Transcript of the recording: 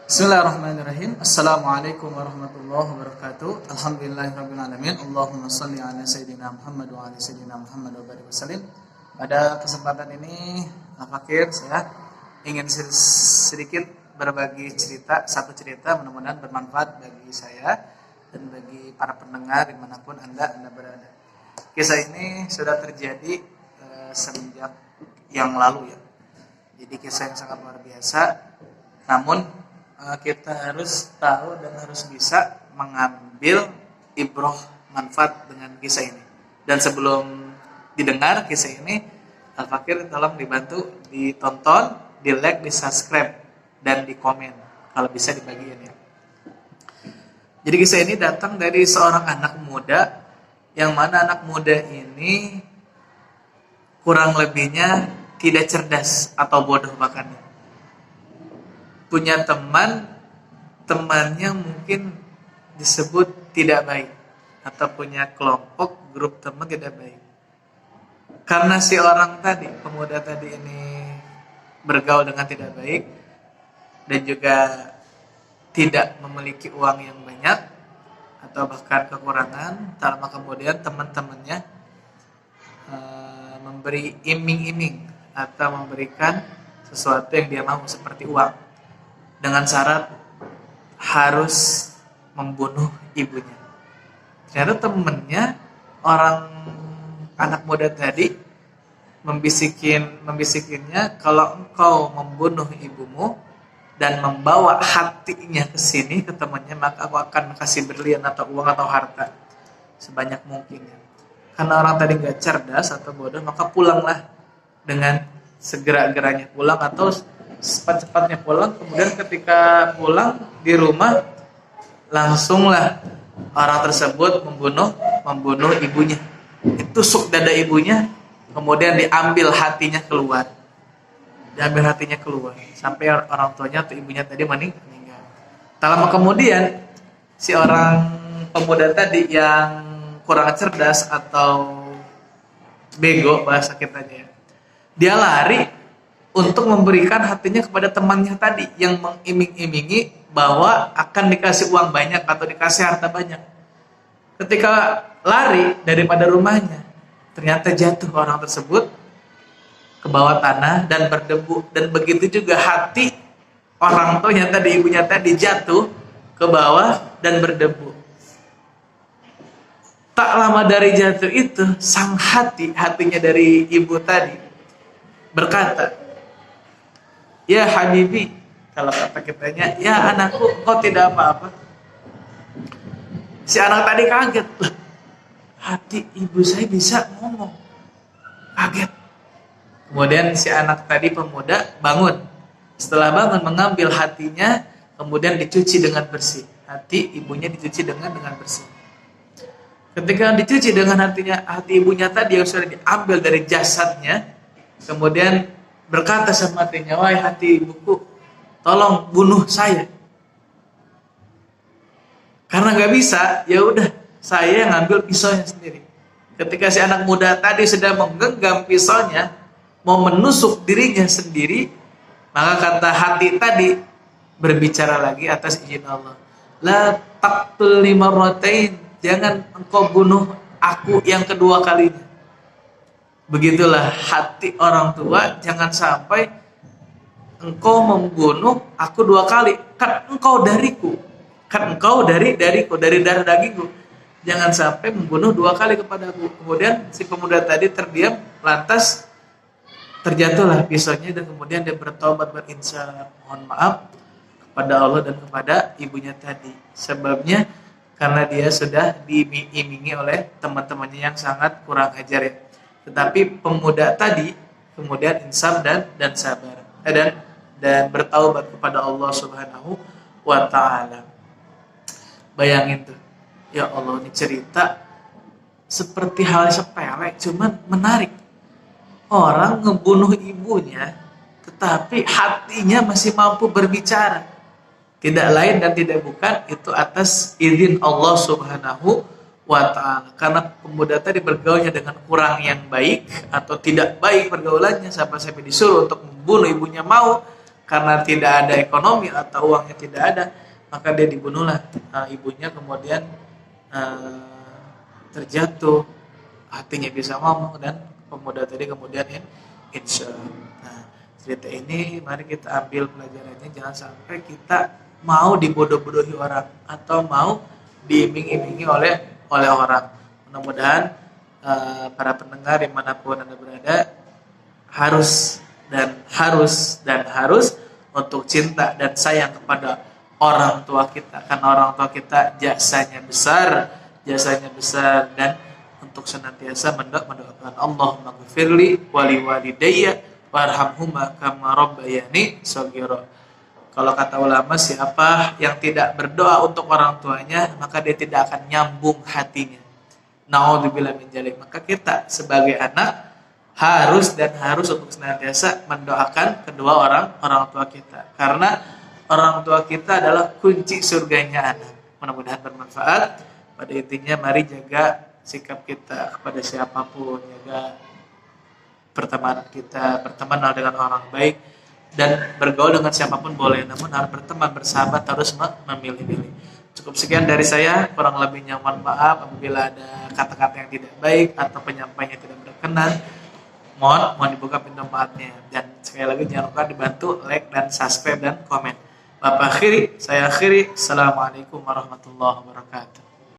Bismillahirrahmanirrahim. Assalamualaikum warahmatullahi wabarakatuh. Alhamdulillahirrahmanirrahim. Allahumma salli ala Sayyidina Muhammad wa ala Sayyidina Muhammad wa barik wasallim. Pada kesempatan ini, Al-Fakir, saya ingin sedikit berbagi satu cerita mudah-mudahan bermanfaat bagi saya dan bagi para pendengar dimanapun Anda berada. Kisah ini sudah terjadi semenjak yang lalu ya. Jadi kisah yang sangat luar biasa. Namun kita harus tahu dan harus bisa mengambil ibrah manfaat dengan kisah ini. Dan sebelum didengar kisah ini, Al-Fakir tolong dibantu ditonton, di like, di subscribe, dan di komen. Kalau bisa dibagiin ya. Jadi kisah ini datang dari seorang anak muda, yang mana anak muda ini kurang lebihnya tidak cerdas atau bodoh bahkan. Punya temannya mungkin disebut tidak baik, atau punya kelompok grup teman tidak baik. Karena si orang tadi, pemuda tadi ini bergaul dengan tidak baik dan juga tidak memiliki uang yang banyak atau bahkan kekurangan, lama kemudian teman-temannya memberi iming-iming atau memberikan sesuatu yang dia mau seperti uang, dengan syarat harus membunuh ibunya. Ternyata temennya, orang anak muda tadi membisikinnya, kalau engkau membunuh ibumu dan membawa hatinya ke sini ke temannya, maka aku akan kasih berlian atau uang atau harta sebanyak mungkin. Karena orang tadi nggak cerdas atau bodoh, maka pulanglah dengan segera-geranya pulang atau cepat-cepatnya pulang. Kemudian ketika pulang di rumah, langsunglah orang tersebut membunuh ibunya. Ditusuk dada ibunya, kemudian diambil hatinya keluar. Sampai orang tuanya atau ibunya tadi meninggal. Tak lama kemudian, si orang pemuda tadi yang kurang cerdas atau bego bahasa kitanya, dia lari untuk memberikan hatinya kepada temannya tadi yang mengiming-imingi bahwa akan dikasih uang banyak atau dikasih harta banyak. Ketika lari daripada rumahnya, ternyata jatuh orang tersebut ke bawah tanah dan berdebu. Dan begitu juga hati orang tuanya tadi, ibunya tadi, jatuh ke bawah dan berdebu. Tak lama dari jatuh itu, sang hatinya dari ibu tadi berkata, "Ya Habibi," kalau kata kitanya, "ya anakku, kau tidak apa-apa." Si anak tadi kaget, "Lah, hati ibu saya bisa ngomong." Kaget. Kemudian si anak tadi pemuda bangun. Setelah bangun, mengambil hatinya, kemudian dicuci dengan bersih. Hati ibunya dicuci dengan bersih. Ketika dicuci dengan hati ibunya tadi yang sudah diambil dari jasadnya, kemudian berkata sama hatinya, "Wahai hati ibuku, tolong bunuh saya." Karena nggak bisa, ya udah saya yang ngambil pisaunya sendiri. Ketika si anak muda tadi sedang menggenggam pisaunya, mau menusuk dirinya sendiri, maka kata hati tadi berbicara lagi atas izin Allah, "La taqtul marratain," jangan engkau bunuh aku yang kedua kalinya. Begitulah hati orang tua, jangan sampai engkau membunuh aku dua kali. Kan engkau dariku, dari darah dagingku. Jangan sampai membunuh dua kali kepadaku. Kemudian si pemuda tadi terdiam, lantas terjatuhlah pisaunya, dan kemudian dia bertobat, berinsya mohon maaf kepada Allah dan kepada ibunya tadi. Sebabnya karena dia sudah diiming-imingi oleh teman-temannya yang sangat kurang ajar ya. Tetapi pemuda tadi kemudian insaf dan sabar dan bertaubat kepada Allah Subhanahu wa taala. Bayangin tuh, ya Allah, ini cerita seperti hal sepele cuman menarik. Orang ngebunuh ibunya tetapi hatinya masih mampu berbicara. Tidak lain dan tidak bukan itu atas izin Allah Subhanahu wa ta'ala. Karena pemuda tadi bergaulnya dengan kurang yang baik atau tidak baik pergaulannya, sampai disuruh untuk membunuh ibunya mau, karena tidak ada ekonomi atau uangnya tidak ada, maka dia dibunuhlah ibunya, kemudian terjatuh, hatinya bisa ngomong, dan pemuda tadi kemudian insya. Nah, cerita ini mari kita ambil pelajarannya, jangan sampai kita mau dibodoh-bodohi orang atau mau diiming-imingi oleh orang. Mudah-mudahan para pendengar dimanapun Anda berada harus untuk cinta dan sayang kepada orang tua kita, karena orang tua kita jasanya besar, dan untuk senantiasa mendoakan Allahumma ghfirli wali walidayya warhamhuma kama rabbayani shaghira. Kalau kata ulama, siapa yang tidak berdoa untuk orang tuanya, maka dia tidak akan nyambung hatinya. Naudzubillah min dzalik. Maka kita sebagai anak harus untuk senantiasa mendoakan kedua orang tua kita, karena orang tua kita adalah kunci surganya anak. Mudah-mudahan bermanfaat. Pada intinya mari jaga sikap kita kepada siapapun, jaga pertemanan kita, berteman dengan orang baik, dan bergaul dengan siapapun boleh, namun harus berteman, bersahabat, harus memilih-milih. Cukup sekian dari saya, kurang lebihnya mohon maaf apabila ada kata-kata yang tidak baik atau penyampaiannya tidak berkenan. Mohon dibuka pintu maafnya, dan sekali lagi jangan lupa dibantu like dan subscribe dan komen. Saya akhiri. Assalamualaikum warahmatullahi wabarakatuh.